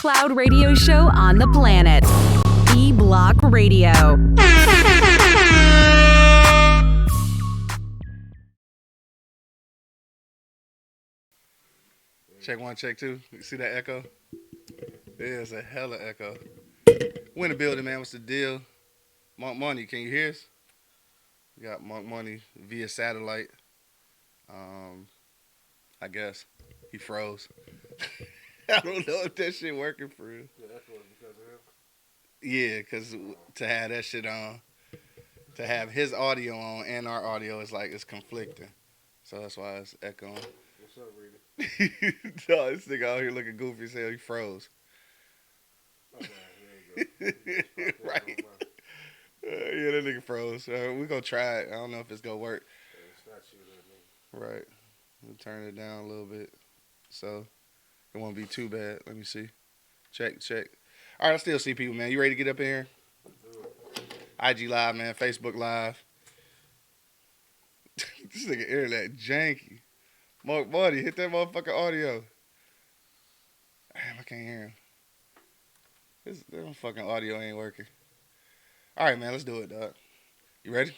cloud radio show on the planet. E-Block Radio. Check one, check two. You see that echo? There's a hella echo. We in the building, man. What's the deal? Monk Money, can you hear us? We got Monk Money via satellite. I guess he froze. I don't know if that shit working for real. Yeah, that's what because of him. Yeah, because to have that shit on, to have his audio on and our audio is like it's conflicting. So that's why it's echoing. What's up, Rita? No, this nigga out here looking goofy as hell. He froze. Okay, there you go. Right. Yeah, that nigga froze. We gonna try it. I don't know if it's gonna work. Yeah, it's not you, that Right. We'll turn it down a little bit. So it won't be too bad. Let me see. Check. All right, I still see people, man. You ready to get up in here? IG Live, man. Facebook Live. This nigga internet janky. Mark Buddy, hit that motherfucking audio. Damn, I can't hear him. This fucking audio ain't working. All right, man, let's do it, dog. You ready?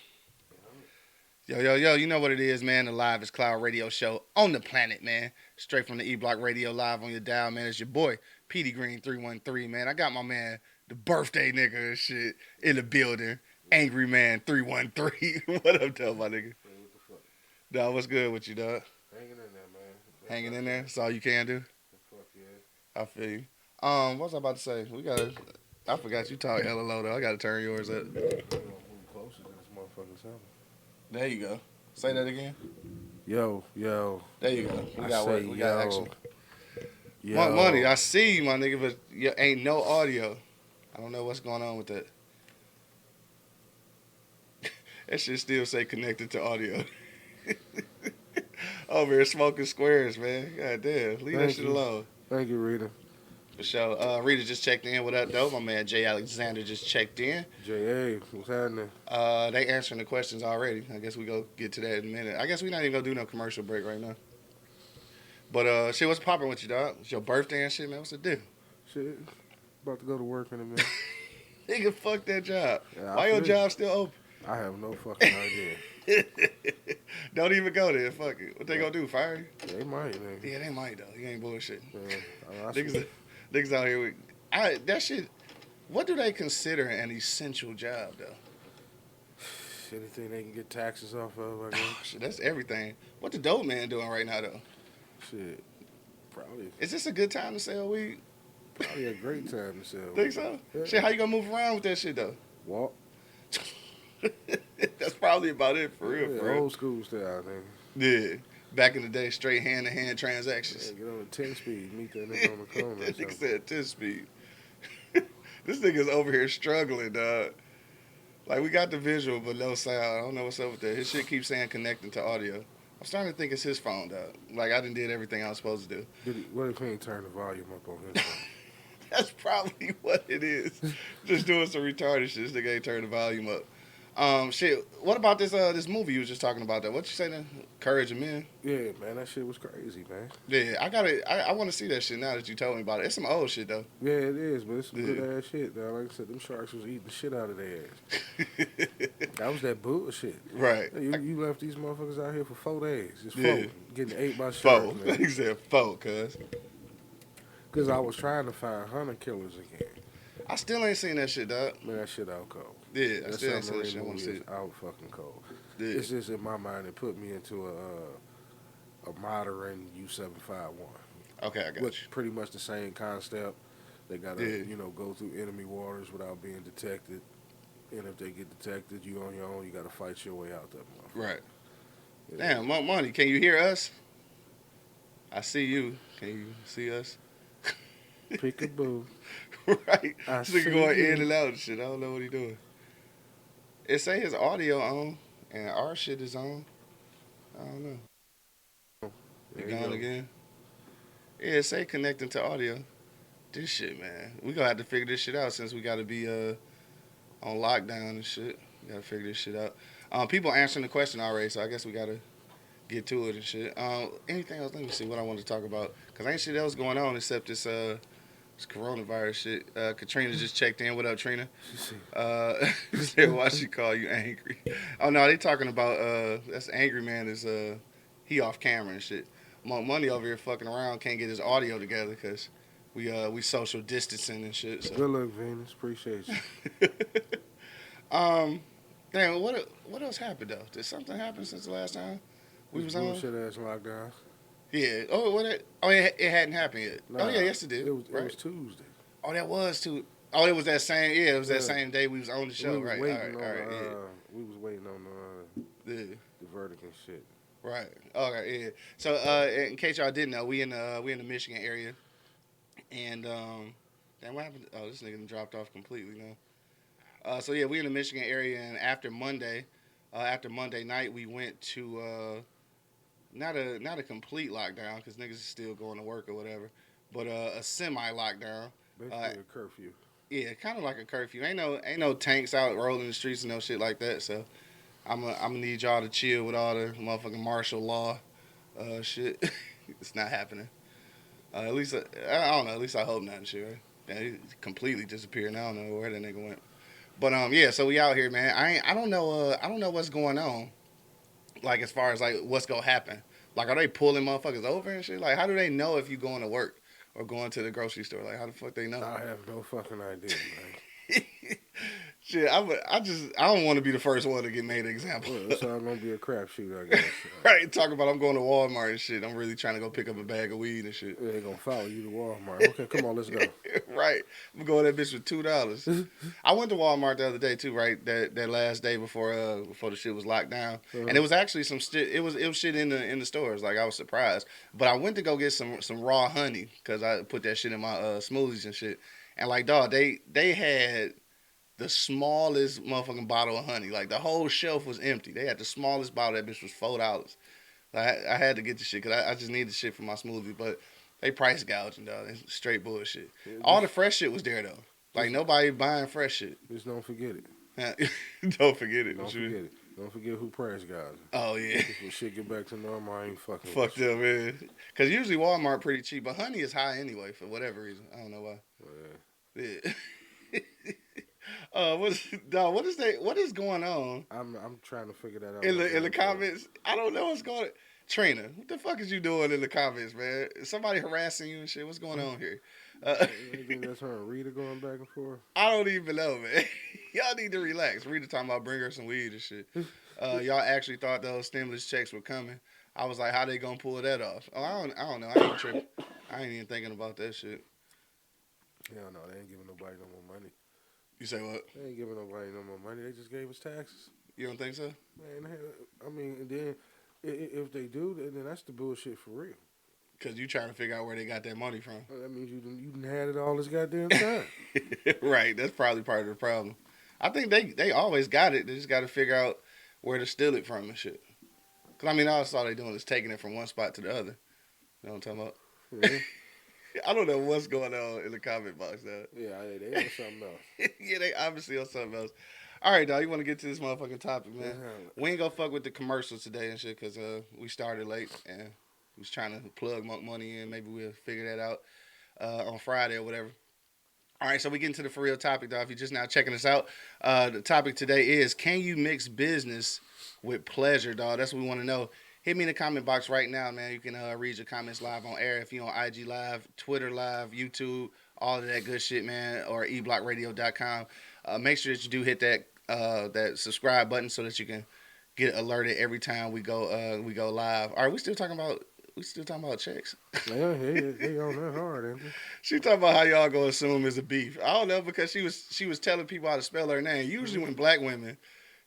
Yo, you know what it is, man. The livest cloud radio show on the planet, man. Straight from the E-Block Radio live on your dial, man. It's your boy, Petey Green 313, man. I got my man, the birthday nigga and shit, in the building. Angry Man 313. What up, though, my nigga? What the fuck? Dog, what's good with you, dog? Hanging in there, man. Hanging in there? That's all you can do? Fuck yeah. I feel you. What was I about to say? I forgot you talk hella low, though. I gotta turn yours up. We're gonna move closer to this motherfucking sound. There you go. Say that again. Yo. There you go. We got action. Yo. Money, I see you, my nigga, but ain't no audio. I don't know what's going on with that. That shit still say connected to audio. Over here smoking squares, man. God damn. Leave that shit alone. Thank you, Rita. For sure. Rita just checked in. What up, though? My man Jay Alexander just checked in. J.A., what's happening? They answering the questions already. I guess we go get to that in a minute. I guess we not even gonna do no commercial break right now. But shit, what's popping with you, dog? It's your birthday and shit, man. What's the deal? Shit. About to go to work in a minute. Nigga, fuck that job. Yeah, Why your job still open? I have no fucking idea. Don't even go there. Fuck it. What they gonna do? Fire you? They might, nigga. Yeah, they might though. You ain't bullshit. Yeah, Niggas out here with that shit. What do they consider an essential job though? Anything they can get taxes off of, I guess. Shit, that's everything. What the dope man doing right now though? Shit. Probably. Is this a good time to sell weed? Probably a great time to sell. Think so? Yeah. Shit, how you gonna move around with that shit though? Walk. That's probably about it for real. Yeah, For real. old school style, nigga. Yeah. Back in the day, straight hand-to-hand transactions. Yeah, get on a 10 speed, meet that nigga on the corner. That nigga said 10 speed. This nigga's over here struggling, dog. Like, we got the visual, but no sound. I don't know what's up with that. His shit keeps saying connecting to audio. I'm starting to think it's his phone, dog. Like, I done did everything I was supposed to do. What if he ain't turn the volume up on his phone? That's probably what it is. Just doing some retarded shit. This nigga ain't turn the volume up. Shit, what about this movie you was just talking about, though? What you say then? Courage of Men? Yeah, man, that shit was crazy, man. Yeah, I want to see that shit now that you told me about it. It's some old shit, though. Yeah, it is, but it's some good ass shit, though. Like I said, them sharks was eating the shit out of their ass. That was that bullshit. Right. You left these motherfuckers out here for 4 days. Just Yeah. getting ate by sharks, man. He said four, cuz. Because I was trying to find hunter killers again. I still ain't seen that shit, dog. Man, that shit out cold. Yeah, I That still ain't seen that submarine shit. I want movie to see is it. out fucking cold. Yeah. It's just in my mind, it put me into a modern U-751. Okay, I got Which you. pretty much the same concept. They gotta, Yeah. go through enemy waters without being detected. And if they get detected, you on your own. You gotta fight your way out that motherfucker. Right. Yeah. Damn, Money, can you hear us? I see you. Can you see us? Peekaboo. Right. I This nigga see going you. in and out and shit. I don't know what he doing. It say his audio on and our shit is on. I don't know. There You you gone go. again? Yeah, it say connecting to audio. This shit, man. We gonna have to figure this shit out since we gotta be on lockdown and shit. We gotta figure this shit out. People answering the question already, so I guess we gotta get to it and shit. Anything else? Let me see what I want to talk about. Cause ain't shit else going on except this It's coronavirus shit. Katrina just checked in. What up, Trina? She said, Said why she call you angry? Oh no, they talking about that's angry man is he off camera and shit. Money over here fucking around can't get his audio together because we social distancing and shit. So "Good luck, Venus. Appreciate you." um, damn, what else happened though? Did something happen since the last time we This was on? bullshit ass lockdown. Yeah. Oh, it hadn't happened yet. Oh yeah, Nah, yes it did. it Right. was Tuesday. Oh, that was too. Oh, it was that same. Yeah, it was that Yeah. same day we was on the show. We was Right. waiting All on right. Yeah. we was waiting on Yeah. the verdict and shit. Right. Okay. Yeah. So, in case y'all didn't know, we in the Michigan area, and damn, what happened? Oh, this nigga done dropped off completely now. So yeah, we in the Michigan area, and after Monday night, we went to not a complete lockdown because niggas is still going to work or whatever, but a semi lockdown. Uh, Basically a curfew. yeah, kind of like a curfew. Ain't no tanks out rolling the streets and no shit like that. So I'm gonna need y'all to chill with all the motherfucking martial law shit. It's not happening. At least I don't know. At least I hope not. And shit. Right? Yeah, he completely disappeared. And I don't know where that nigga went. But yeah. So we out here, man. I don't know. I don't know what's going on. Like as far as like what's gonna happen. Like are they pulling motherfuckers over and shit? Like how do they know if you going to work or going to the grocery store? Like how the fuck they know? I have no fucking idea, man. Shit, I don't want to be the first one to get made an example. Well, it's all gonna be a crapshoot, I guess. Right, talk about I'm going to Walmart and shit. I'm really trying to go pick up a bag of weed and shit. They're gonna follow you to Walmart. Okay, come on, let's go. Right, I'm going to that bitch for $2. I went to Walmart the other day too. Right, that last day before the shit was locked down, and it was actually some shit. It was shit in the stores. Like I was surprised, but I went to go get some raw honey because I put that shit in my smoothies and shit. And like dog, they had the smallest motherfucking bottle of honey. Like the whole shelf was empty. They had the smallest bottle. That bitch was $4. I had to get the shit because I just need the shit for my smoothie. But they price gouging, dog. It's straight bullshit. All the fresh shit was there though. Like nobody buying fresh shit. Just don't forget it. Don't forget it. Don't forget it. Don't forget who price guys. Oh yeah. When shit get back to normal, I ain't fucking. Fucked up, man. Because usually Walmart pretty cheap, but honey is high anyway for whatever reason. I don't know why. Yeah. What is going on I'm trying to figure that out. in the comments? I don't know what's going on. Trina, what the fuck is you doing in the comments, man? Is somebody harassing you and shit? What's going on here? You think that's her and Rita going back and forth? I don't even know, man. Y'all need to relax. Rita talking about bring her some weed and shit. Y'all actually thought those stimulus checks were coming. I was like, how they gonna pull that off? Oh, I don't know. I ain't tripping. I ain't even thinking about that shit. Hell no, they ain't giving nobody no more money. You say what? They ain't giving nobody no more money. They just gave us taxes. You don't think so? Man, I mean, and then if they do, then that's the bullshit for real. Because you trying to figure out where they got that money from. That means you done had it all this goddamn time. Right. That's probably part of the problem. I think they always got it. They just got to figure out where to steal it from and shit. Because, I mean, all they're doing is taking it from one spot to the other. You know what I'm talking about? Yeah. I don't know what's going on in the comment box, though. Yeah, they on something else. Yeah, they obviously on something else. All right, dog, you want to get to this motherfucking topic, man? We ain't gonna fuck with the commercials today and shit because we started late and we was trying to plug money in. Maybe we'll figure that out on Friday or whatever. All right, so we get into the for real topic, dog. If you're just now checking us out, the topic today is, can you mix business with pleasure, dog? That's what we want to know. Hit me in the comment box right now, man. You can read your comments live on air if you're on IG Live, Twitter Live, YouTube, all of that good shit, man, or eblockradio.com. Make sure that you do hit that subscribe button so that you can get alerted every time we go live. All right, we still talking about checks. Yeah, they on that hard, ain't they? She talking about how y'all gonna assume it's a beef. I don't know because she was telling people how to spell her name. Usually when black women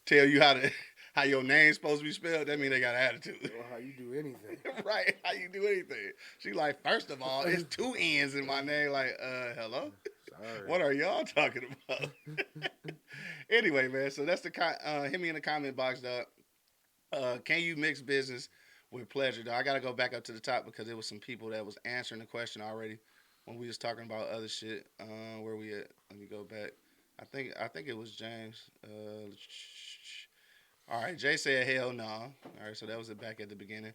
tell you how your name's supposed to be spelled, that mean they got an attitude. Or how you do anything. Right, how you do anything. She like, first of all, it's 2 N's in my name. Like, hello? Sorry. What are y'all talking about? Anyway, man, so that's hit me in the comment box, dog. Can you mix business with pleasure, dog? I got to go back up to the top because there was some people that was answering the question already when we was talking about other shit. Where we at? Let me go back. I think it was James. All right, Jay said hell no. All right, so that was it back at the beginning.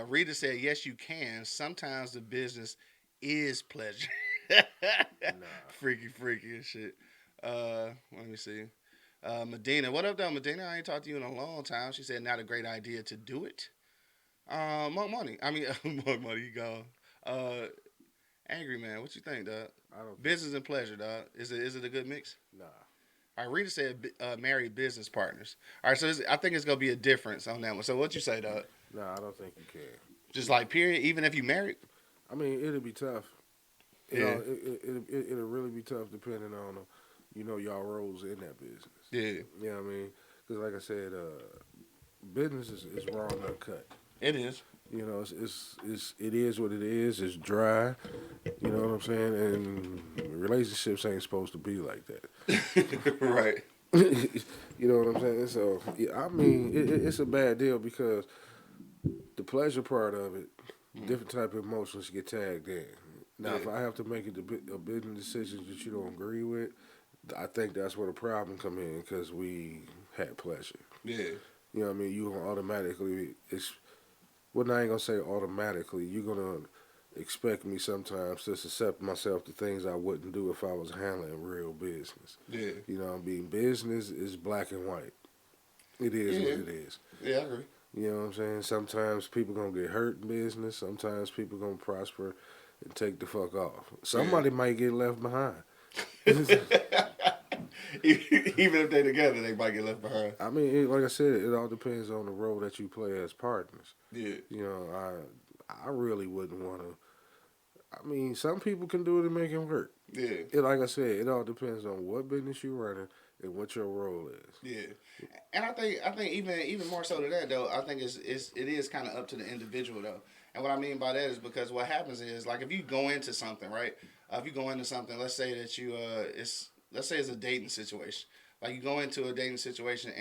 Rita said yes, you can. Sometimes the business is pleasure. Freaky and shit. Let me see. Medina, what up, though, Medina? I ain't talked to you in a long time. She said, not a great idea to do it. Monk Money. I mean, Monk Money, you gone. Uh, Angry Man, what you think, dog? I don't. Business and pleasure, dog. Is it a good mix? Nah. All right, Rita said marry business partners. All right, so I think it's gonna be a difference on that one. So what you say, dog? Nah, I don't think you can. Just like period, even if you married. I mean, it'll be tough. You Yeah. know, it'll really be tough depending on, y'all roles in that business. Yeah, You know what I mean? Because like I said, business is raw and uncut. it is. You know, it is what it is. It's dry. You know what I'm saying? And relationships ain't supposed to be like that. Right. You know what I'm saying? So, yeah, I mean, it's a bad deal because the pleasure part of it, different type of emotions get tagged in. Now, if I have to make a business decision that you don't agree with, I think that's where the problem come in because we had pleasure. Yeah. You know what I mean? You gonna automatically, well, I ain't gonna say automatically. You're gonna expect me sometimes to accept myself to things I wouldn't do if I was handling real business. Yeah. You know what I mean? Business is black and white. It is what it is. Yeah, I agree. You know what I'm saying? Sometimes people gonna get hurt in business. Sometimes people gonna prosper and take the fuck off. Somebody might get left behind. Even if they together, they might get left behind. I mean, like I said, it all depends on the role that you play as partners. Yeah. You know, I really wouldn't want to. I mean, some people can do it and make it work. Yeah. Like I said, it all depends on what business you're running and what your role is. Yeah. And I think even more so than that though, I think it is kind of up to the individual though. And what I mean by that is because what happens is like if you go into something, right? If you go into something, let's say that let's say it's a dating situation. Like you go into a dating situation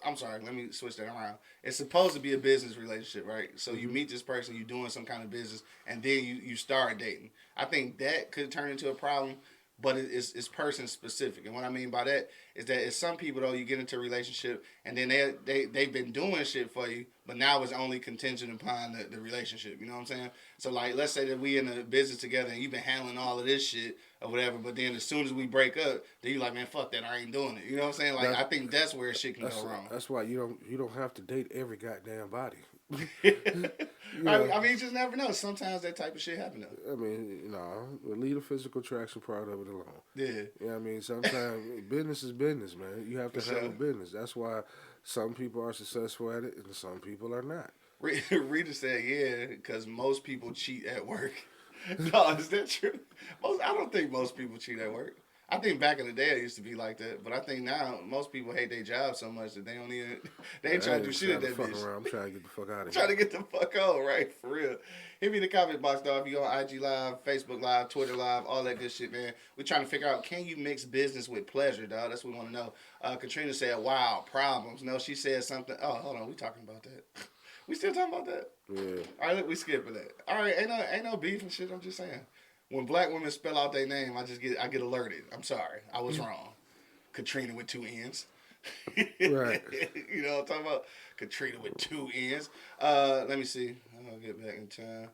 I'm sorry, let me switch that around. It's supposed to be a business relationship, right? So you meet this person, you're doing some kind of business, and then you start dating. I think that could turn into a problem, but it's person specific. And what I mean by that is that it's some people though you get into a relationship and then they've been doing shit for you, but now it's only contingent upon the relationship. You know what I'm saying? So like let's say that we in a business together and you've been handling all of this shit or whatever, but then as soon as we break up, then you like, man, fuck that, I ain't doing it. You know what I'm saying? Like I think that's where shit can go wrong. That's why you don't have to date every goddamn body. I mean, you just never know. Sometimes that type of shit happen though. I mean, leave the physical attraction part of it alone. Yeah. You know what I mean? Sometimes business is business, man. You have to handle business. That's why some people are successful at it and some people are not. Rita said, yeah, because most people cheat at work. No, is that true? I don't think most people cheat at work. I think back in the day it used to be like that, but I think now most people hate their job so much that they ain't trying to do shit at that bitch. I'm trying to get the fuck out of here. Trying to get the fuck on, right? For real. Hit me in the comment box, though. If you on IG Live, Facebook Live, Twitter Live, all that good shit, man. We're trying to figure out, can you mix business with pleasure, dog? That's what we want to know. Katrina said, wow, problems. No, she said something. Oh, hold on. We talking about that. We still talking about that? Yeah. All right, look, we skipping that. All right, ain't no beef and shit. I'm just saying. When black women spell out their name, I get alerted. I'm sorry. I was wrong. Katrina with 2 N's. Right. You know what I'm talking about? Katrina with 2 N's. Let me see. I'm going to get back in time.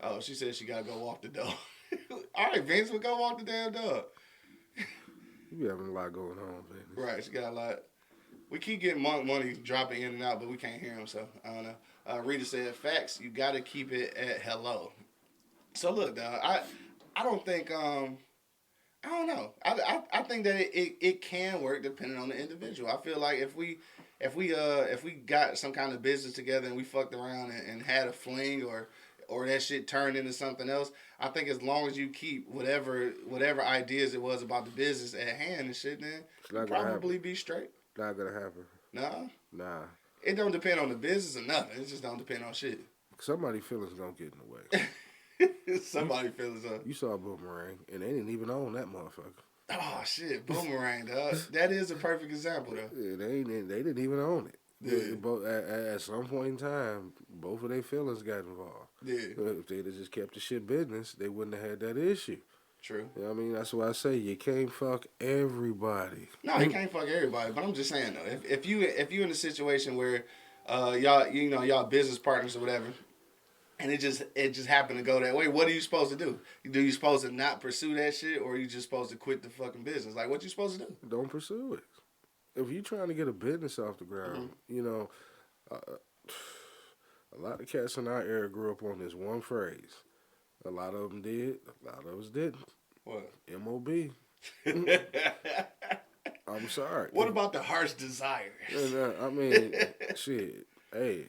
Oh, she said she got to go walk the dog. All right, Vince, we'll go walk the damn dog. You be having a lot going on, man. Right, she got a lot. We keep getting Monk Money dropping in and out, but we can't hear him, so I don't know. Rita said, facts, you got to keep it at hello. So look, dog, I don't think I don't know. I think that it can work depending on the individual. I feel like if we got some kind of business together and we fucked around and had a fling or that shit turned into something else, I think as long as you keep whatever ideas it was about the business at hand and shit, then you'll probably be straight. Not gonna happen. Nah. It don't depend on the business or nothing. It just don't depend on shit. Somebody's feelings gonna get in the way. Somebody feels up. You saw Boomerang, and they didn't even own that motherfucker. Oh shit, Boomerang, dog. That is a perfect example, though. Yeah, they didn't even own it. Yeah. Both, at some point in time, both of their feelings got involved. Yeah. If they'd have just kept the shit business, they wouldn't have had that issue. True. You know what I mean? That's why I say you can't fuck everybody. No, you can't fuck everybody. But I'm just saying though, if you in a situation where y'all business partners or whatever, and it just happened to go that way. What are you supposed to do? Do you supposed to not pursue that shit, or are you just supposed to quit the fucking business? Like, what you supposed to do? Don't pursue it. If you're trying to get a business off the ground, uh, a lot of cats in our era grew up on this one phrase. A lot of them did. A lot of us didn't. What? MOB. I'm sorry. What about the harsh desires? I mean, shit. Hey,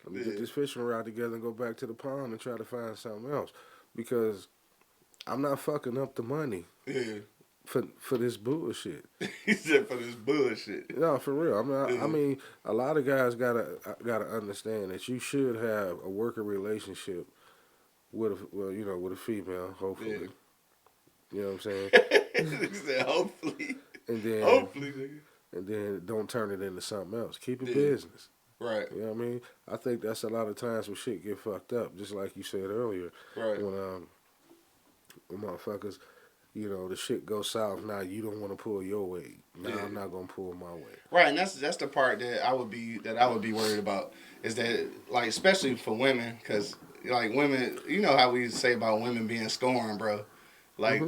let me get this fishing rod together and go back to the pond and try to find something else, because I'm not fucking up the money. Yeah. For this bullshit. He said for this bullshit. No, for real. I mean, a lot of guys gotta understand that you should have a working relationship with a female, hopefully. You know what I'm saying? He said hopefully. And then hopefully, nigga. And then don't turn it into something else. Keep it business. Right. You know what I mean? I think that's a lot of times when shit get fucked up, just like you said earlier. Right. When motherfuckers, the shit goes south. Now you don't want to pull your weight. Now I'm not gonna pull my weight. Right, and that's the part that I would be worried about, is that, like, especially for women, because like women, you know how we say about women being scorned, bro. Like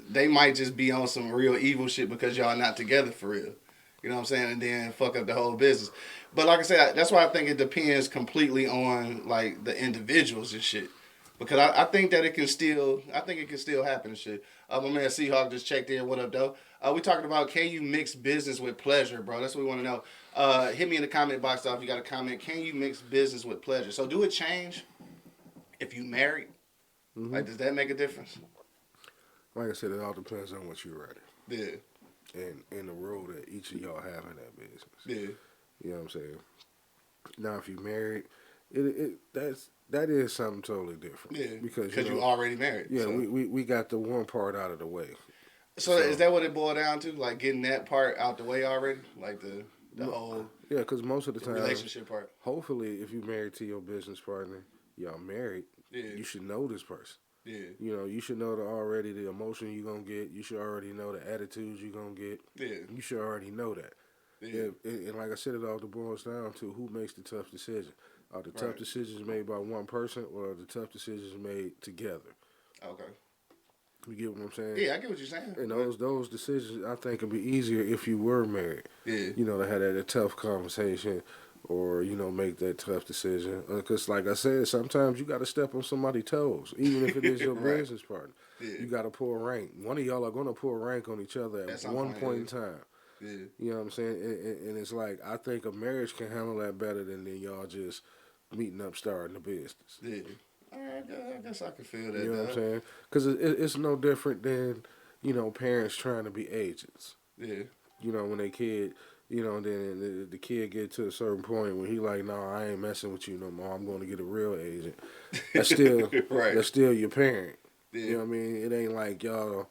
they might just be on some real evil shit because y'all not together for real. You know what I'm saying? And then fuck up the whole business. But like I said, that's why I think it depends completely on like the individuals and shit. Because I think that it can still happen and shit. My man Seahawk just checked in. What up, though? We talking about, can you mix business with pleasure, bro? That's what we want to know. Hit me in the comment box, though, if you got a comment. Can you mix business with pleasure? So do it change if you married? Like, does that make a difference? Like I said, it all depends on what you're ready. Yeah. And the role that each of y'all have in that business. Yeah. You know what I'm saying? Now, if you married, that is something totally different. Yeah. Because you already married. Yeah, so. we got the one part out of the way. So is that what it boiled down to? Like getting that part out the way already? Like the whole because most of the time relationship part. Hopefully, if you're married to your business partner, y'all married. You should know this person. Yeah. You should know already the emotion you're going to get. You should already know the attitudes you're going to get. Yeah. You should already know that. Yeah. And like I said, it all boils down to who makes the tough decision. Are the tough decisions made by one person, or are the tough decisions made together? Okay. You get what I'm saying? Yeah, I get what you're saying. And those decisions, I think, would be easier if you were married. Yeah. To have that tough conversation, or make that tough decision. Because, like I said, sometimes you got to step on somebody's toes, even if it is your business partner. Yeah. You got to pull rank. One of y'all are going to pull rank on each other at one point in time. Yeah. You know what I'm saying? And it's like, I think a marriage can handle that better than y'all just meeting up, starting a business. Yeah. I guess I can feel that. You know what I'm saying? Because it's no different than, parents trying to be agents. Yeah. When they kid, then the kid get to a certain point when he like, no, I ain't messing with you no more. I'm going to get a real agent. That's still that's still your parent. Yeah. You know what I mean? It ain't like y'all.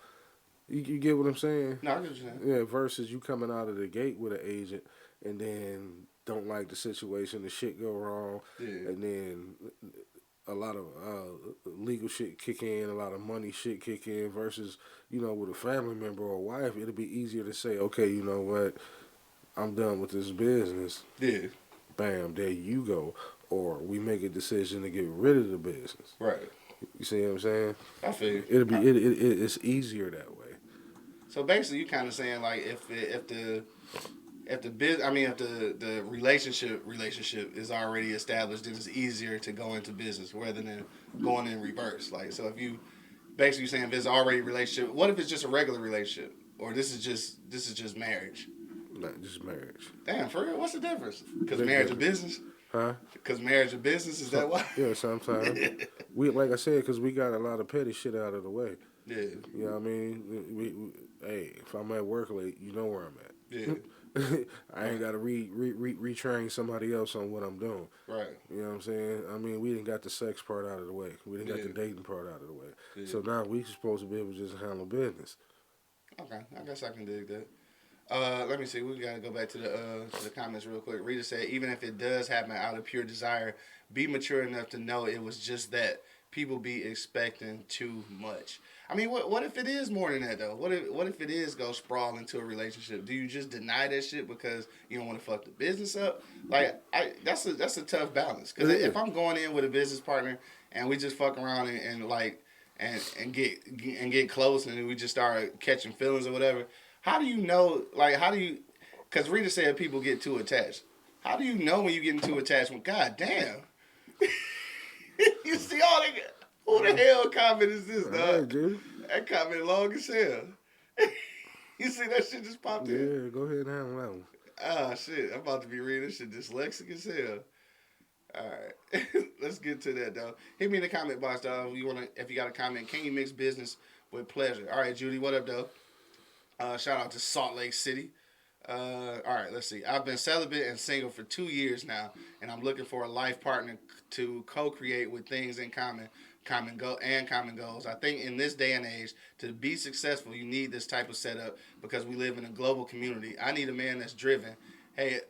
You get what I'm saying? No, I get what you're saying. Yeah. Versus you coming out of the gate with an agent and then don't like the situation, the shit go wrong, and then a lot of legal shit kick in, a lot of money shit kick in. Versus with a family member or a wife, it'll be easier to say, okay, you know what, I'm done with this business. Yeah. Bam, there you go. Or we make a decision to get rid of the business. Right. You see what I'm saying? I feel you. It'll be it's easier that way. So basically, you kind of saying like if the relationship is already established, then it's easier to go into business rather than going in reverse. Like, so if you basically saying if it's already a relationship, what if it's just a regular relationship, or this is just marriage? Not just marriage. Damn, for real, what's the difference? Because marriage a business. Huh? Because marriage a business, is that why? Yeah, sometimes. Like I said, because we got a lot of petty shit out of the way. Yeah. You know what I mean? Hey, if I'm at work late, you know where I'm at. Yeah. I ain't got to retrain somebody else on what I'm doing. Right. You know what I'm saying? I mean, we didn't got the sex part out of the way. We didn't got the dating part out of the way. Yeah. So now we supposed to be able to just handle business. Okay, I guess I can dig that. Let me see. We gotta go back to the comments real quick. Rita said, even if it does happen out of pure desire, be mature enough to know it was just that. People be expecting too much. I mean, what if it is more than that though? What if it is go sprawl into a relationship? Do you just deny that shit because you don't want to fuck the business up? Like, that's a tough balance. Because if I'm going in with a business partner and we just fuck around and like and get close and we just start catching feelings or whatever, how do you know? Like, how do you? Because Rita said people get too attached. How do you know when you getting too attached? When God damn, you see all the. Who the hell comment is this, dog? Right, dude. That comment long as hell. You see that shit just popped in? Yeah, go ahead and handle that one. Ah, shit. I'm about to be reading this shit dyslexic as hell. All right. Let's get to that, though. Hit me in the comment box, dog. If you got a comment, can you mix business with pleasure? All right, Judy, what up, though? Shout out to Salt Lake City. All right, let's see. I've been celibate and single for 2 years now, and I'm looking for a life partner to co-create with things in common goals. I think in this day and age, to be successful, you need this type of setup because we live in a global community. I need a man that's driven. Hey,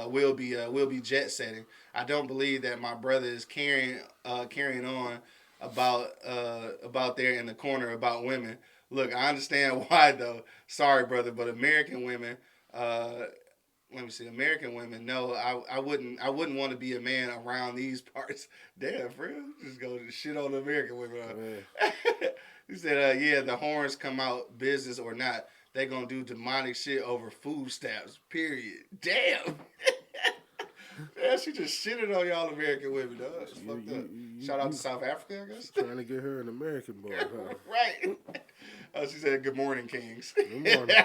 we'll be jet setting. I don't believe that my brother is carrying on about there in the corner about women. Look, I understand why though. Sorry, brother, but American women. Let me see. American women, no, I wouldn't want to be a man around these parts. Damn, for real? Just go shit on the American women. Huh? He said, yeah, the horns come out, business or not. They gonna do demonic shit over food stamps, period. Damn. Yeah, she just shitted on y'all American women, dog. That's fucked up. Shout out to South Africa, I guess. Trying to get her an American boy, huh? Right. She said, good morning, kings. Good morning.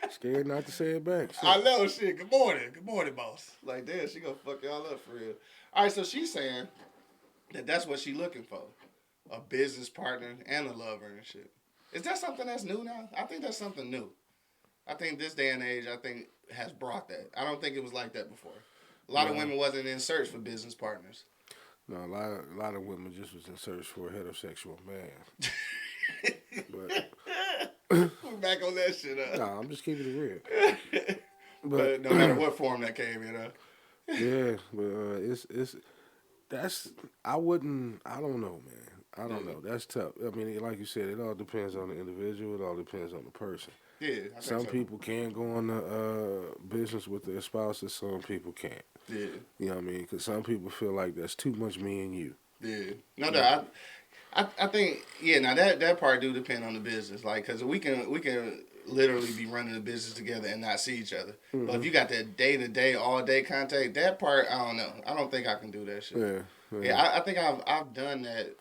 Scared not to say it back. Shit. I know, shit. Good morning, boss. Like, damn, she gonna fuck y'all up for real. All right, so she's saying that's what she looking for, a business partner and a lover and shit. Is that something that's new now? I think that's something new. I think this day and age, has brought that. I don't think it was like that before. A lot of women wasn't in search for business partners. No, a lot of women just was in search for a heterosexual man. But we're back on that shit, huh? Nah, I'm just keeping it real. But no matter what form that came in, huh? Yeah, but I don't know, man. I don't know. That's tough. I mean, like you said, it all depends on the individual. It all depends on the person. Yeah, some people can go on the business with their spouses. Some people can't. Yeah. You know what I mean? Because some people feel like that's too much me and you. Yeah. No, I think, yeah, now that part do depend on the business. Like, because we can literally be running a business together and not see each other. Mm-hmm. But if you got that day-to-day, all-day contact, that part, I don't know. I don't think I can do that shit. Yeah, I think I've done that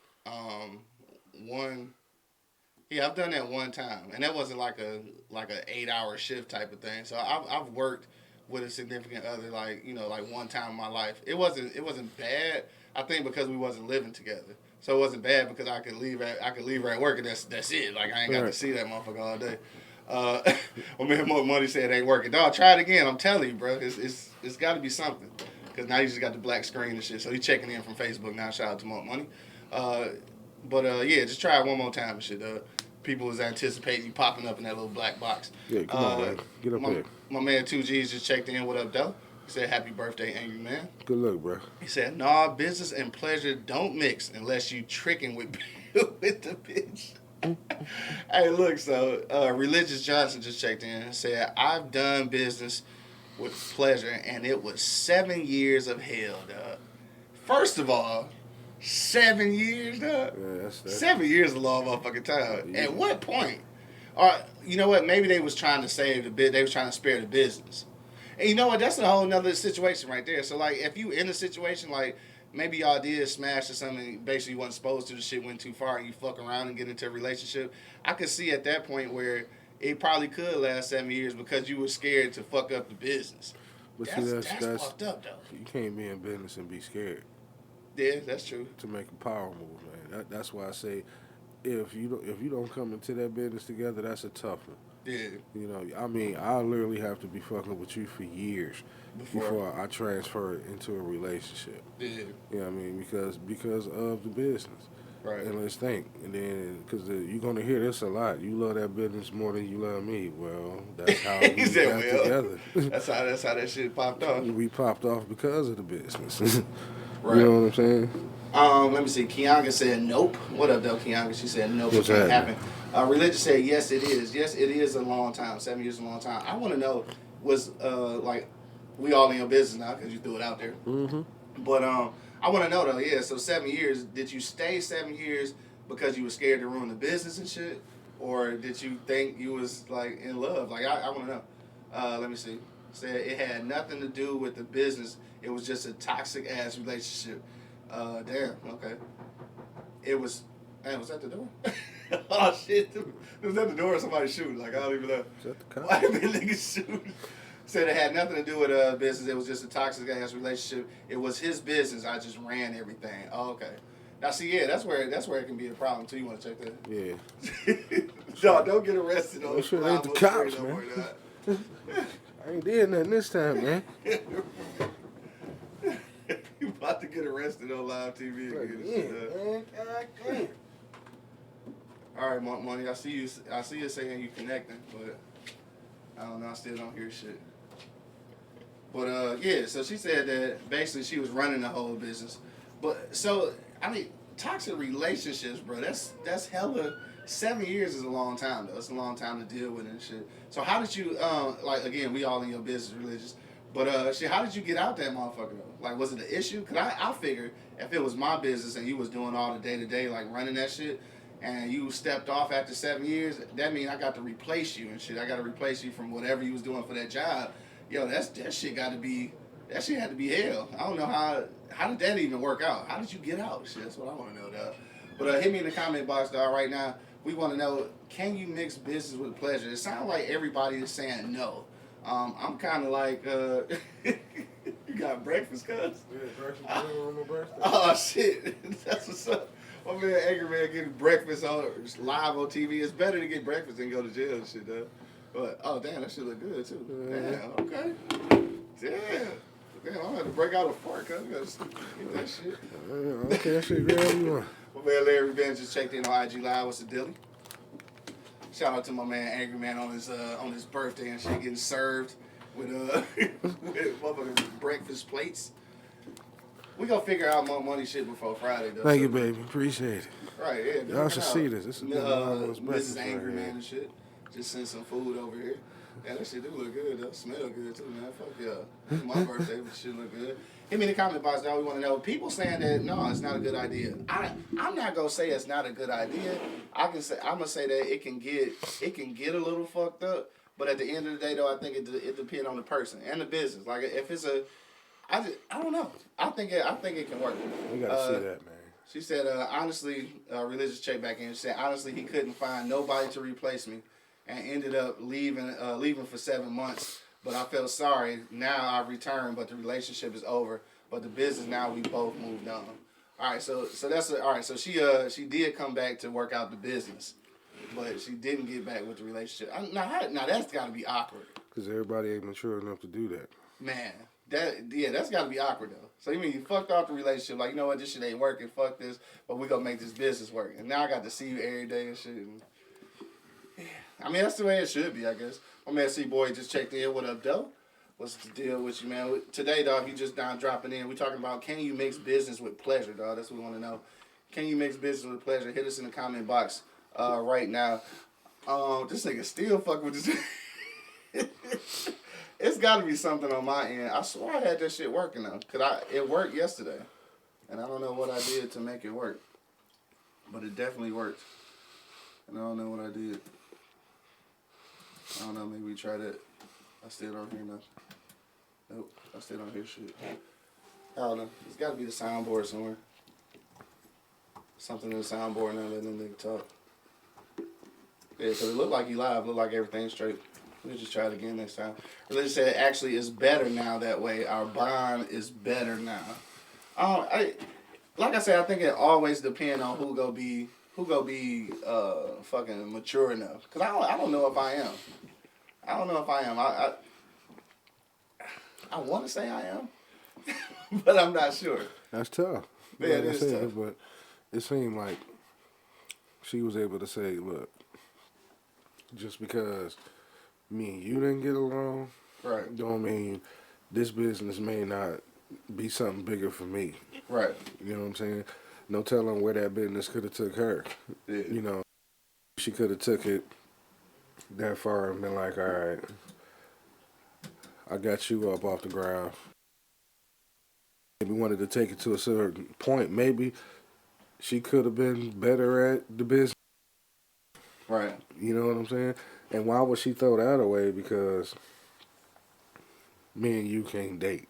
I've done that one time. And that wasn't like a 8-hour shift type of thing. So I've worked with a significant other, like one time in my life. It wasn't bad. I think because we wasn't living together. So it wasn't bad because I could leave her at work and that's it. Like I ain't got to see that motherfucker all day. Well, man, Money said it ain't working. Dog, try it again. I'm telling you, bro. It's got to be something. Because now you just got the black screen and shit. So he's checking in from Facebook now. Shout out to Money. Yeah, just try it one more time and shit. People was anticipating you popping up in that little black box. Yeah, come on, man. Get up here. My man 2G's just checked in. What up, though? He said, happy birthday, Angry Man. Good luck, bro. He said, nah, business and pleasure don't mix unless you tricking with the bitch. Hey, look, so Religious Johnson just checked in and said, I've done business with pleasure, and it was 7 years of hell, dog. First of all, 7 years, dog? Yeah, that's 7 years is a long motherfucking time. Yeah. At what point? You know what? Maybe they was trying to save the bit. They was trying to spare the business. And you know what? That's a whole nother situation right there. So, like, if you in a situation, like, maybe y'all did smash or something, basically you wasn't supposed to, the shit went too far, and you fuck around and get into a relationship, I could see at that point where it probably could last 7 years because you were scared to fuck up the business. But that's fucked up, though. You can't be in business and be scared. Yeah, that's true. To make a power move, man. That's why I say, if you don't come into that business together, that's a tough one. Yeah. You know, I mean, I literally have to be fucking with you for years before I transfer it into a relationship. Yeah. You know what I mean? Because of the business. Right. And let's think. And then, because you're going to hear this a lot. You love that business more than you love me. Well, that's how we got together. That's how that shit popped off. We popped off because of the business. Right. You know what I'm saying? Let me see. Kianga said nope. What up, though, Kianga? She said nope. What's it can't happening? happen. Religious said yes, it is. Yes, it is a long time. 7 years is a long time. I want to know was like we all in your business now because you threw it out there. Mm-hmm. But I want to know though. Yeah. So 7 years. Did you stay 7 years because you were scared to ruin the business and shit, or did you think you was like in love? Like I want to know. Let me see. Said it had nothing to do with the business. It was just a toxic ass relationship. Damn. Okay. It was. Man, was that the door? Oh shit! It was at the door. Or somebody shooting. Like I don't even know. Is that the cop? Why did niggas shooting? Said it had nothing to do with business. It was just a toxic ass relationship. It was his business. I just ran everything. Oh, okay. Now see, yeah, that's where it can be a problem too. You want to check that? Yeah. No, don't get arrested on Make sure it ain't the cops, man. I ain't did nothing this time, man. You about to get arrested on live TV again. Man. God damn. All right, Money. I see you saying you connecting, but I don't know. I still don't hear shit. But yeah. So she said that basically she was running the whole business. But so I mean, toxic relationships, bro. That's hella. 7 years is a long time though. It's a long time to deal with and shit. So how did you like again? We all in your business, religious. But shit, how did you get out that motherfucker though? Like, was it an issue? Cause I figured if it was my business and you was doing all the day to day like running that shit, and you stepped off after 7 years, that means I got to replace you and shit. I got to replace you from whatever you was doing for that job. Yo, that shit got to be. That shit had to be hell. I don't know how did that even work out? How did you get out? Shit, that's what I want to know, dog. But hit me in the comment box, dog, right now. We want to know, can you mix business with pleasure? It sounds like everybody is saying no. I'm kind of like, you got breakfast, cuz? Yeah, breakfast on my birthday. Oh, shit. That's what's up. My man, Angry Man, getting breakfast live on TV. It's better to get breakfast than go to jail and shit, though. But, oh, damn, that shit look good, too. Damn, okay. Damn, I'm going to have to break out a fork, cuz. Get that shit. Okay, that shit grab you on. My man Larry Benz just checked in on IG Live. What's the deal? Shout out to my man Angry Man on his birthday and shit, getting served with with motherfucking breakfast plates. We gonna figure out more money shit before Friday though. Thank you, baby. Appreciate it. Right, yeah. Y'all should see this. This is Mrs. Angry Man and shit. Just sent some food over here. Yeah, that shit do look good though. Smell good too, man. Fuck yeah. It's my birthday, but shit look good. Hit me in the comment box, dog. We want to know. People saying that no, it's not a good idea. I'm not gonna say it's not a good idea. I'm gonna say that it can get a little fucked up. But at the end of the day, though, I think it depends on the person and the business. Like if it's I don't know. I think it can work. We gotta see that, man. She said, honestly, religious check back in. She said, honestly, he couldn't find nobody to replace me, and ended up leaving for 7 months. But I felt sorry. Now I've returned, but the relationship is over. But the business now we both moved on. All right, so that's all right. So she did come back to work out the business, but she didn't get back with the relationship. Now that's got to be awkward. Because everybody ain't mature enough to do that. Man, that's got to be awkward though. So you mean you fucked off the relationship? Like, you know what, this shit ain't working. Fuck this, but we gonna make this business work. And now I got to see you every day and shit. And, yeah, I mean that's the way it should be, I guess. My man C-Boy just checked in. What up, though? What's the deal with you, man? Today, dog, you just down dropping in. We talking about, can you mix business with pleasure, dog? That's what we want to know. Can you mix business with pleasure? Hit us in the comment box right now. This nigga still fuck with this. It's got to be something on my end. I swear I had that shit working though, cause it worked yesterday, and I don't know what I did to make it work, but it definitely worked, and I don't know what I did. I don't know. Maybe we try that. I still don't hear nothing. Nope, I still don't hear shit. I don't know. It's got to be the soundboard somewhere. Something in the soundboard now letting them nigga talk. Yeah, cause it looked like you live. Looked like everything's straight. We'll just try it again next time. Religious said actually it's better now that way. Our bond is better now. Like I said, I think it always depends on who go be fucking mature enough. Cause I don't know if I am. I don't know if I am. I want to say I am, but I'm not sure. That's tough. Yeah, it is tough. But it seemed like she was able to say, look, just because me and you didn't get along, right, don't mean this business may not be something bigger for me. Right. You know what I'm saying? No telling where that business could have took her. Yeah. You know, she could have took it that far and been like, all right, I got you up off the ground. Maybe wanted to take it to a certain point. Maybe she could have been better at the business. Right. You know what I'm saying? And why would she throw that away? Because me and you can't date.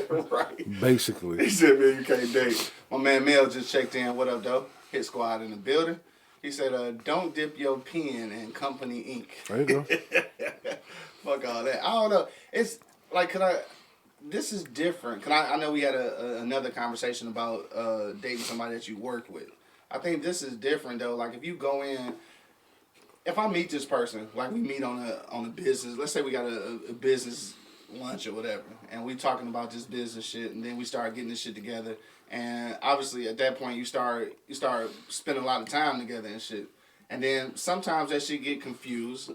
Right. Basically. He said, man, you can't date. My man Mel just checked in. What up, though? Hit squad in the building. He said, don't dip your pen in company ink. There you go. Fuck all that. I don't know. It's like, this is different. I know we had another conversation about dating somebody that you work with. I think this is different, though. Like, if you go in, if I meet this person, like we meet on a business, let's say we got a business lunch or whatever, and we talking about this business shit, and then we start getting this shit together, and obviously at that point you start spending a lot of time together and shit, and then sometimes that shit get confused,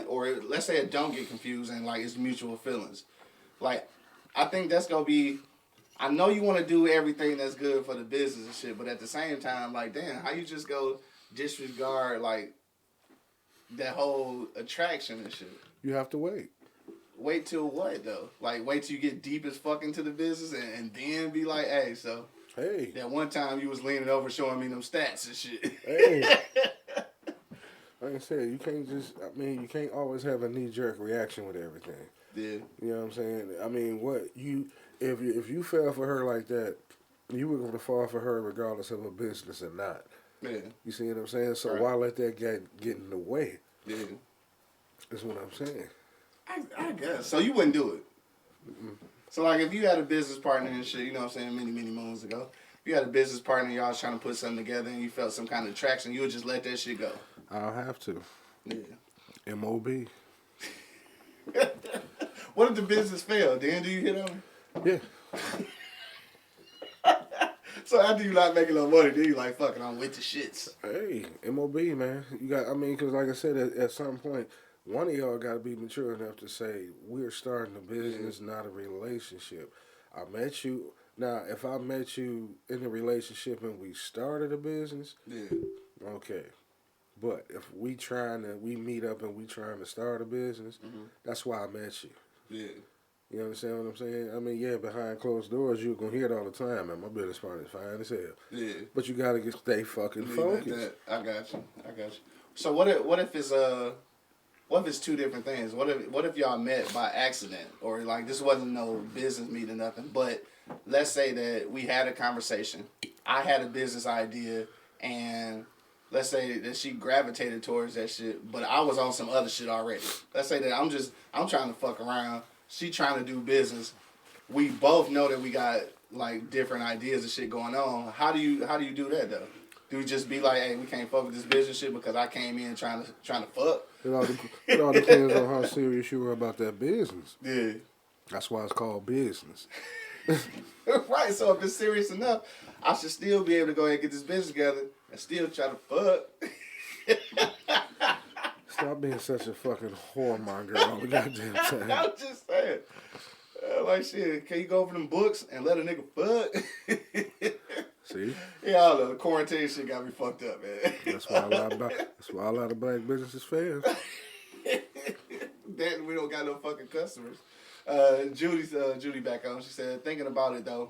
or let's say it don't get confused, and like it's mutual feelings. Like, I think that's gonna be. I know you want to do everything that's good for the business and shit, but at the same time, like, damn, how you just go disregard like that whole attraction and shit? You have to wait. Wait till what, though? Like, wait till you get deep as fuck into the business and then be like, hey, so Hey. that one time you was leaning over showing me them stats and shit. Hey. Like I said, you can't just, you can't always have a knee-jerk reaction with everything. Yeah. You know what I'm saying? I mean, if you fell for her like that, you were going to fall for her regardless of a business or not. Yeah. You see what I'm saying? So Right. why let that get in the way? Yeah. That's what I'm saying. I guess. So you wouldn't do it? Mm-mm. So, like, if you had a business partner and shit, you know what I'm saying, many, many moons ago, if you had a business partner and y'all was trying to put something together and you felt some kind of attraction, you would just let that shit go? I'll have to. Yeah. M.O.B. What if the business failed? Then do you hit on Yeah. So after you not making no money, then you like, fuck it, I'm with the shits. Hey, M.O.B., man. You got, because like I said, at some point, one of y'all got to be mature enough to say, we're starting a business, not a relationship. I met you. Now, if I met you in a relationship and we started a business, okay. But if we meet up and we trying to start a business, that's why I met you. Yeah. You understand what I'm saying? I mean, yeah, behind closed doors, you're going to hear it all the time, man. My business partner is fine as hell. Yeah. But you got to stay fucking focused. I got you. So what if it's two different things? What if y'all met by accident, or like this wasn't no business meeting or nothing? But let's say that we had a conversation. I had a business idea, and let's say that she gravitated towards that shit, but I was on some other shit already. Let's say that I'm trying to fuck around. She trying to do business. We both know that we got like different ideas and shit going on. How do you do that though? Do we just be like, hey, we can't fuck with this business shit because I came in trying to fuck? It all depends on how serious you are about that business. Yeah. That's why it's called business. Right. So if it's serious enough, I should still be able to go ahead and get this business together and still try to fuck. Stop being such a fucking whoremonger all the goddamn time. I'm just saying. Like, shit, can you go over them books and let a nigga fuck? See? Yeah, I don't know. The quarantine shit got me fucked up, man. That's why a lot of black businesses fail. Then we don't got no fucking customers. Judy back on. She said, thinking about it though,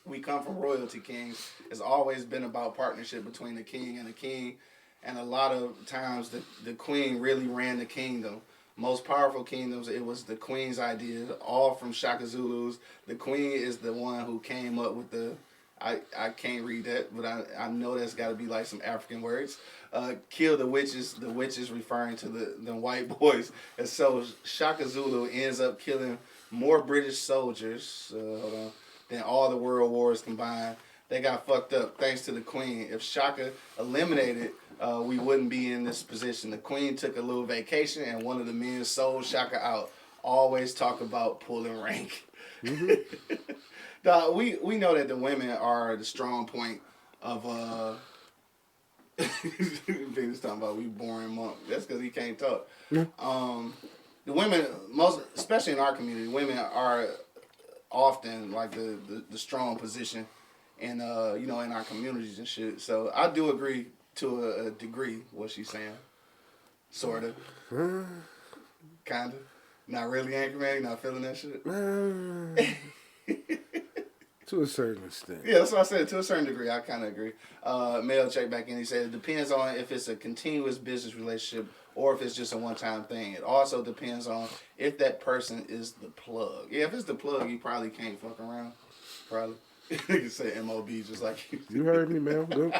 we come from royalty kings. It's always been about partnership between the king and the king. And a lot of times the queen really ran the kingdom. Most powerful kingdoms, it was the queen's idea, all from Shaka Zulu's. The queen is the one who came up with I can't read that, but I know that's got to be like some African words. Kill the witches referring to the white boys. And so Shaka Zulu ends up killing more British soldiers than all the world wars combined. They got fucked up thanks to the queen. If Shaka eliminated, we wouldn't be in this position. The queen took a little vacation and one of the men sold Shaka out. Always talk about pulling rank. Mm-hmm. Dog, we know that the women are the strong point of Venus talking about we boring monk. That's because he can't talk. The women, especially in our community, women are often like the strong position in you know, in our communities and shit. So I do agree to a degree what she's saying. Sort of. Kinda. Not really, Anchorman. You not feeling that shit? To a certain extent. Yeah, that's what I said. To a certain degree, I kind of agree. Mail check back in. He said it depends on if it's a continuous business relationship or if it's just a one-time thing. It also depends on if that person is the plug. Yeah, if it's the plug, you probably can't fuck around. Probably. You say MOB just like you. You heard me, man. Good.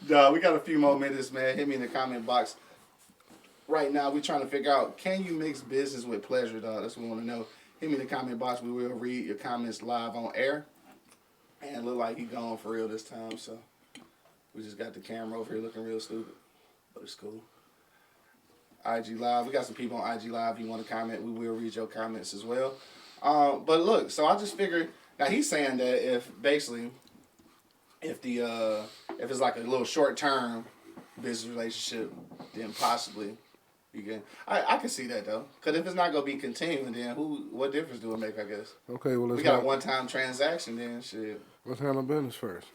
Nah, we got a few more minutes, man. Hit me in the comment box. Right now, we're trying to figure out, can you mix business with pleasure, dog? That's what we want to know. Hit me in the comment box. We will read your comments live on air. And it look like he gone for real this time, so we just got the camera over here looking real stupid. But it's cool. IG Live. We got some people on IG Live. If you want to comment, we will read your comments as well. But look, so I just figured, now he's saying that if it's like a little short-term business relationship, then possibly you can. I can see that though, because if it's not gonna be continuing, then what difference do it make? I guess. Okay, well we got a one-time transaction, then shit. Let's handle business first.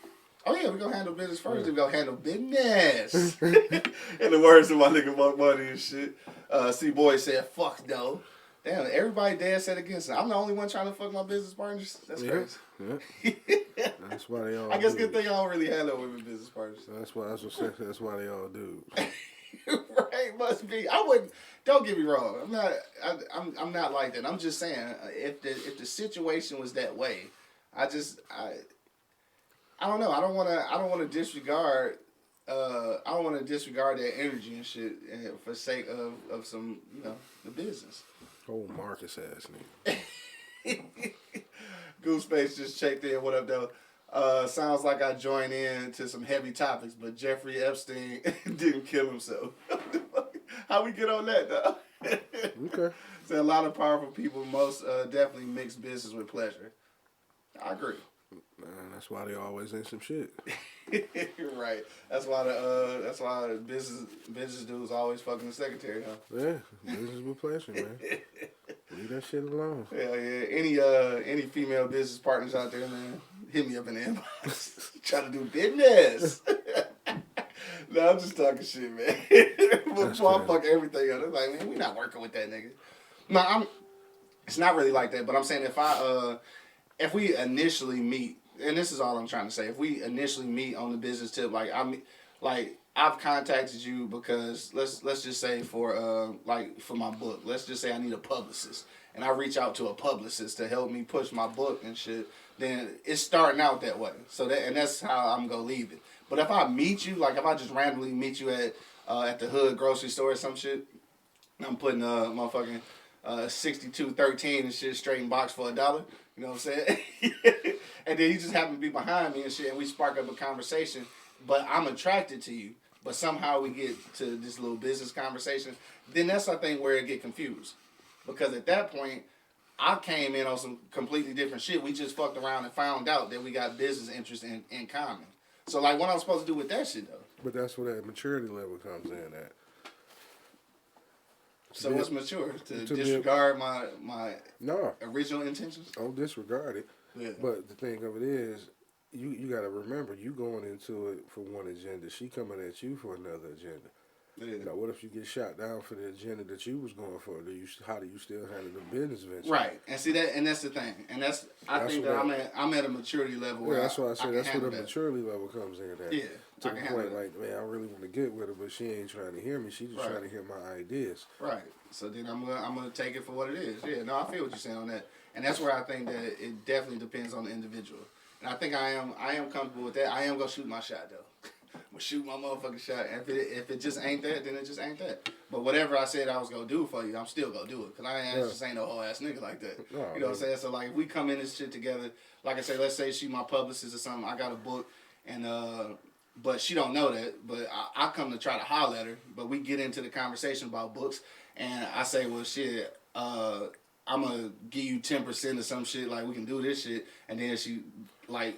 Oh yeah, we gonna handle business first. Yeah. We gonna handle business. In the words of my nigga Monk Money and shit. C Boy said, "Fuck no." Damn, everybody dead set against it. I'm the only one trying to fuck my business partners. That's crazy. Yeah. That's why they all. I guess good thing I don't really have no women business partners. That's why they all do. Right, must be. I wouldn't. Don't get me wrong. I'm not like that. I'm just saying, if the situation was that way, I don't know. I don't want to disregard. I don't want to disregard that energy and shit for sake of some, you know, the business. Oh, Marcus ass nigga. Goosebase just checked in. What up, though? Sounds like I joined in to some heavy topics, but Jeffrey Epstein didn't kill himself. How we get on that, though? Okay. So a lot of powerful people most definitely mix business with pleasure. I agree. That's why they always in some shit. Right. That's why the business dudes always fucking the secretary, huh? Yeah, business with pleasure, man. Leave that shit alone. Hell yeah. Any female business partners out there, man, hit me up in the inbox. Trying to do business. No, I'm just talking shit, man. Before I fuck everything up, it's like, man, we not working with that nigga. No, it's not really like that, but I'm saying if we initially meet, and this is all I'm trying to say, if we initially meet on the business tip, I've contacted you because let's just say for my book, let's just say I need a publicist, and I reach out to a publicist to help me push my book and shit. Then it's starting out that way. So that's how I'm gonna leave it. But if I meet you, like if I just randomly meet you at the hood grocery store or some shit, I'm putting motherfucking 6213 and shit straight in box for $1. You know what I'm saying? And then you just happen to be behind me and shit, and we spark up a conversation. But I'm attracted to you. But somehow we get to this little business conversation. Then that's, I think, where it get confused. Because at that point, I came in on some completely different shit. We just fucked around and found out that we got business interests in common. So, like, what I'm supposed to do with that shit, though? But that's where that maturity level comes in at. So what's mature? To disregard my original intentions? Don't disregard it. Yeah. But the thing of it is, you got to remember, you going into it for one agenda. She coming at you for another agenda. Yeah. Now, what if you get shot down for the agenda that you was going for? How do you still handle the business venture? Right, and see that, and that's the thing, and I think I'm at a maturity level where that's why I say that's where the maturity level comes in. At. Yeah, to the point like, man, I really want to get with her, but she ain't trying to hear me. She just trying to hear my ideas. Right. So then I'm gonna take it for what it is. Yeah. No, I feel what you're saying on that, and that's where I think that it definitely depends on the individual. And I think I am comfortable with that. I am gonna shoot my shot though. I'm gonna shoot my motherfucking shot. And if it just ain't that, then it just ain't that. But whatever I said I was gonna do for you, I'm still gonna do it. Cause I just ain't no whole ass nigga like that. No, you know what I'm saying? So like, if we come in this shit together, like I say, let's say she my publicist or something. I got a book, and but she don't know that. But I come to try to holler at her. But we get into the conversation about books, and I say, well, shit. I'm gonna give you 10% or some shit. Like we can do this shit, and then she like.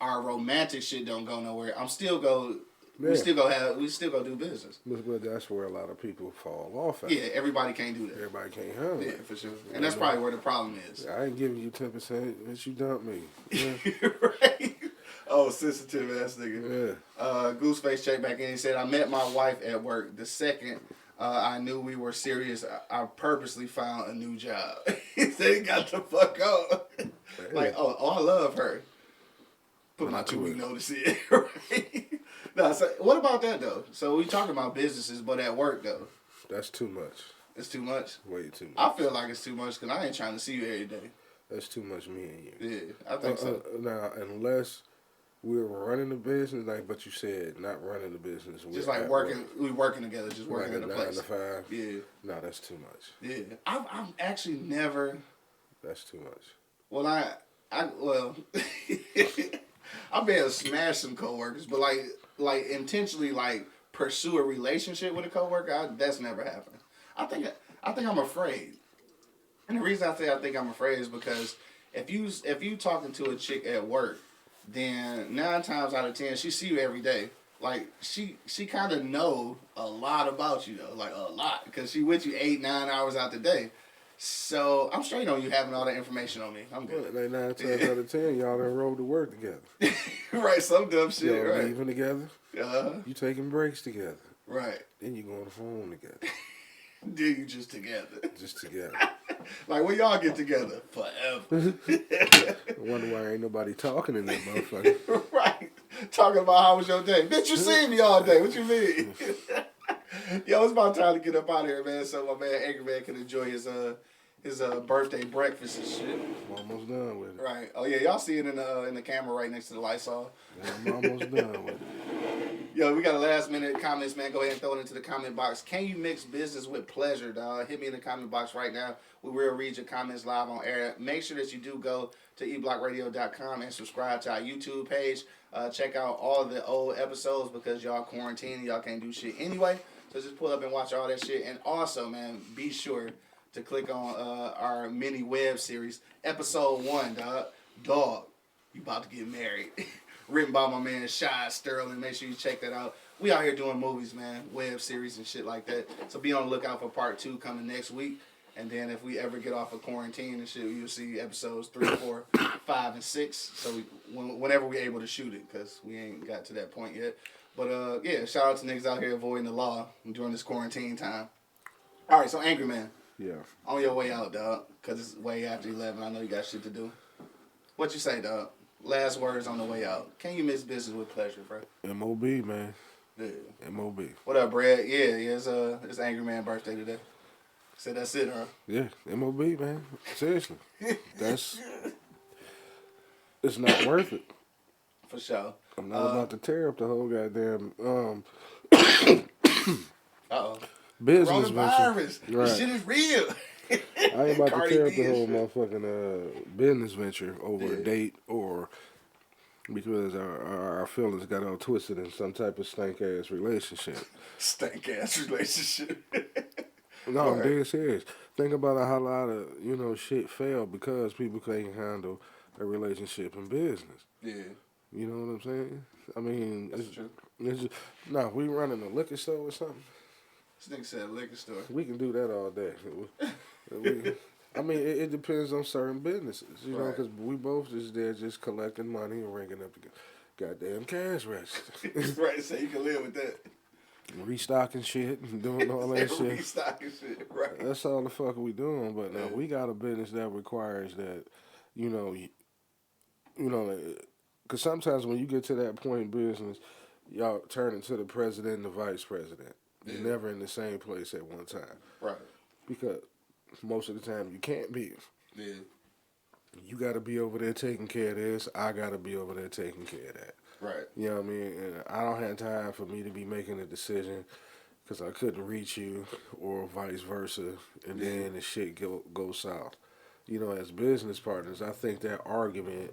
Our romantic shit don't go nowhere. I'm still go We still go do business. But that's where a lot of people fall off at. Yeah, everybody can't do that. Everybody can't handle Yeah, it. for sure. And that's probably where the problem is. I ain't giving you 10%, but you dumped me. Yeah. Right? Oh, sensitive ass nigga. Yeah. Gooseface checked back in. He said, I met my wife at work. The second I knew we were serious, I purposely found a new job. He said he got the fuck up. Like, I love her. Put my 2 week notice in. Right? No, so what about that though? So we talking about businesses, but at work though. That's too much. It's too much? Way too much. I feel like it's too much because I ain't trying to see you every day. That's too much me and you. Yeah, I think so. Now, unless we're running the business, like, but you said not running the business. Just like working, we working together, just working in a place. 9 to 5. Yeah. No, that's too much. Yeah, I've actually never. That's too much. Well, I've been able to smash some coworkers, but like intentionally like pursue a relationship with a coworker, that's never happened. I think I'm afraid, and the reason I say I think I'm afraid is because if you talking to a chick at work, then 9 times out of 10 she see you every day. Like she kind of know a lot about you though, like a lot, because she with you 8-9 hours out the day. So I'm straight on you having all that information on me. I'm good. Like 9 times out of 10, y'all done rode to work together. Right, some dumb shit. Y'all right, leaving together. You taking breaks together. Right. Then you going to phone together. Then you just together. Just together. Like when y'all get together forever. I wonder why ain't nobody talking in that motherfucker. Right. Talking about how was your day. Bitch, you seen me all day. What you mean? Yo, it's about time to get up out of here, man, so my man Angry Man can enjoy his birthday breakfast and shit. I'm almost done with it. Right. Oh yeah, y'all see it in the camera right next to the Lysol. Yeah, I'm almost done with it. Yo, we got a last minute comments, man. Go ahead and throw it into the comment box. Can you mix business with pleasure, dog? Hit me in the comment box right now. We will read your comments live on air. Make sure that you do go to eblockradio.com and subscribe to our YouTube page. Check out all the old episodes because y'all quarantined. Y'all can't do shit anyway. So just pull up and watch all that shit. And also, man, be sure to click on our mini web series, episode 1, dog. Dog, you about to get married. Written by my man Shy Sterling. Make sure you check that out. We out here doing movies, man, web series and shit like that. So be on the lookout for part 2 coming next week. And then if we ever get off of quarantine and shit, you'll see episodes 3, 4, 5, and 6. So whenever we're able to shoot it, because we ain't got to that point yet. But yeah, shout out to niggas out here avoiding the law during this quarantine time. All right, so Angry Man. Yeah. On your way out, dog, because it's way after 11. I know you got shit to do. What you say, dog? Last words on the way out. Can you mix business with pleasure, bro? M.O.B., man. Yeah. M.O.B. What up, Brad? Yeah, it's Angry Man birthday today. So that's it, huh? Yeah, M.O.B., man. Seriously. It's not worth it. For sure. I'm not about to tear up the whole goddamn uh-oh. business Coronavirus. venture. This shit is real. I ain't about to Cardi tear up B the whole and shit. motherfucking business venture over a date or because our feelings got all twisted in some type of stank ass relationship. Stank ass relationship. No, I'm Right. dead serious. Think about how a lot of shit failed because people can't handle a relationship in business. Yeah. You know what I'm saying? I mean, That's true. It's just, no, we running a liquor store or something. This nigga said liquor store. We can do that all day. I mean, it depends on certain businesses, you know, Right. because we both just there just collecting money and ringing up the goddamn cash register. Right, so you can live with that. Restocking shit and doing all that shit. Restocking shit, right. That's all the fuck we doing. But now we got a business that requires that, because sometimes when you get to that point in business, y'all turn into the president and the vice president. You're never in the same place at one time. Right. Because most of the time you can't be. Yeah. You got to be over there taking care of this. I got to be over there taking care of that. Right. You know what I mean? And I don't have time for me to be making a decision because I couldn't reach you or vice versa. And then the shit go south. You know, as business partners, I think that argument,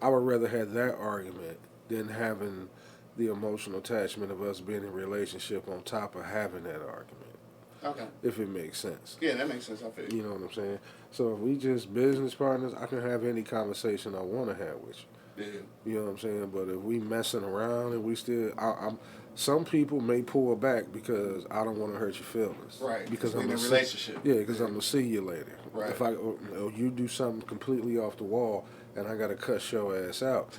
I would rather have that argument than having the emotional attachment of us being in a relationship on top of having that argument. Okay. If it makes sense. Yeah, that makes sense. I feel you. You know what I'm saying? So if we just business partners, I can have any conversation I want to have with you. Yeah. You know what I'm saying? But if we messing around and we still, Some people may pull back because I don't want to hurt your feelings. Right. Because I'm in a gonna relationship. Yeah, because I'm gonna see you later. Right. If you do something completely off the wall and I gotta cuss your ass out.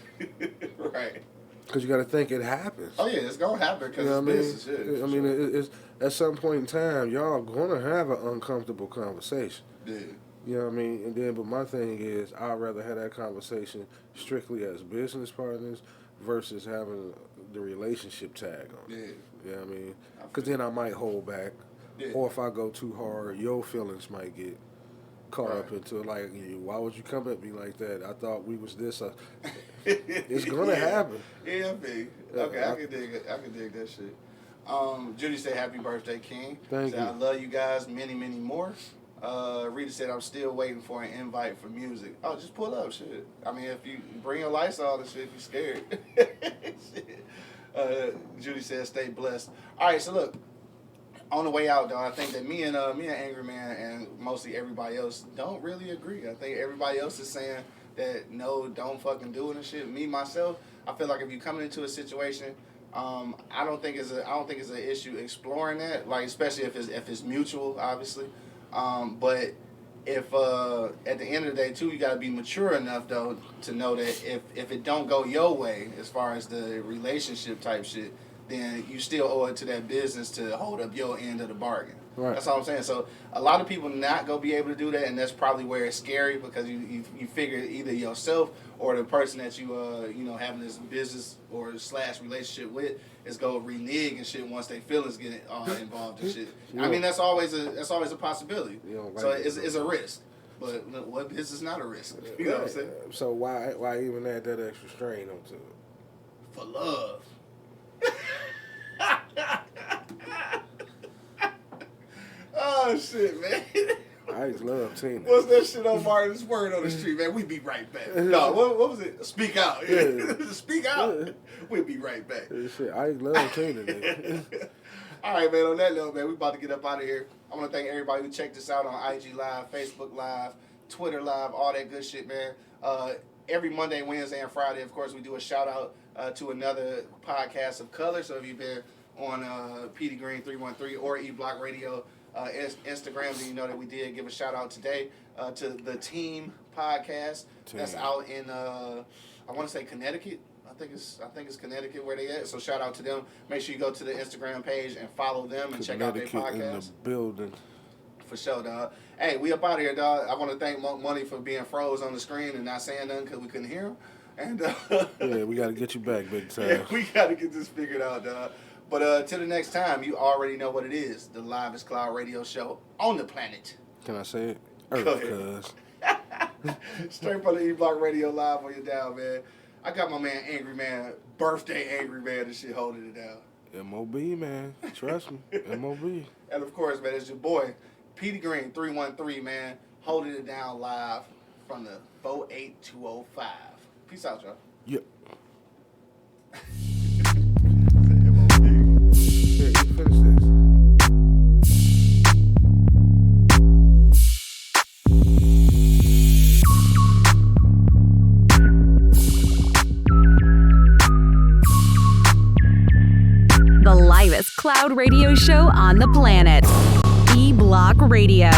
Right. Because you gotta think it happens. Oh yeah, it's gonna happen because it's business. Yeah, I mean, it's at some point in time y'all gonna have an uncomfortable conversation. Yeah. You know what I mean? And then, but my thing is, I'd rather have that conversation strictly as business partners versus having the relationship tag on it. Yeah. You know what I mean? Because then I might hold back. Yeah. Or if I go too hard, your feelings might get caught Right. up into it. Like, why would you come at me like that? I thought we was this. It's going to happen. Yeah, big. Okay, I can dig it. I can dig that shit. Judy said, happy birthday, King. Thank said, you. I love you guys many, many more. Rita said, I'm still waiting for an invite for music. Oh, just pull up, shit. I mean, if you bring your lights on and shit, if you scared. Shit. Judy said, stay blessed. All right, so look, on the way out, though, I think that me and Angry Man and mostly everybody else don't really agree. I think everybody else is saying that no, don't fucking do it and shit. Me myself, I feel like if you come into a situation, I don't think it's an issue exploring that, like especially if it's mutual, obviously. But if at the end of the day too, you gotta be mature enough though to know that if it don't go your way as far as the relationship type shit, then you still owe it to that business to hold up your end of the bargain. Right. That's all I'm saying. So a lot of people not gonna be able to do that, and that's probably where it's scary because you figure either yourself or the person that you having this business or / relationship with is gonna renege and shit once their feelings get involved and shit. I mean that's always a possibility. So it's a risk. But what business is not a risk? You know what I'm saying? So why even add that extra strain onto it? For love. Oh shit, man. I just love Tina. What's that shit on Martin's word on the street, man? We be right back. No, what was it? Speak out. Yeah. Speak out. We'll be right back. Shit, I just love Tina. All right, man. On that note, man, we about to get up out of here. I want to thank everybody who checked us out on IG Live, Facebook Live, Twitter Live, all that good shit, man. Every Monday, Wednesday, and Friday, of course, we do a shout out to another podcast of color. So if you've been on PD Green 313 or E Block Radio Instagram, then you know that we did give a shout out today to the Team podcast. That's out in I want to say Connecticut. I think it's Connecticut where they at. So shout out to them. Make sure you go to the Instagram page and follow them and check out their podcast. In the building. For sure, dog. Hey, we up out of here, dog. I want to thank Money for being froze on the screen and not saying nothing because we couldn't hear him. And yeah, we got to get you back big time. Yeah, we got to get this figured out, dog. But till the next time, you already know what it is. The Livest Cloud Radio Show on the planet. Can I say it? Earth, cuz. Straight from the E-Block Radio Live on you down, man. I got my man Angry Man, birthday Angry Man and shit holding it down. M.O.B., man. Trust me. M.O.B. And of course, man, it's your boy, Petey Green 313, man, holding it down live from the 48205. Peace out, y'all. Yep. The livest cloud radio show on the planet. E Block Radio.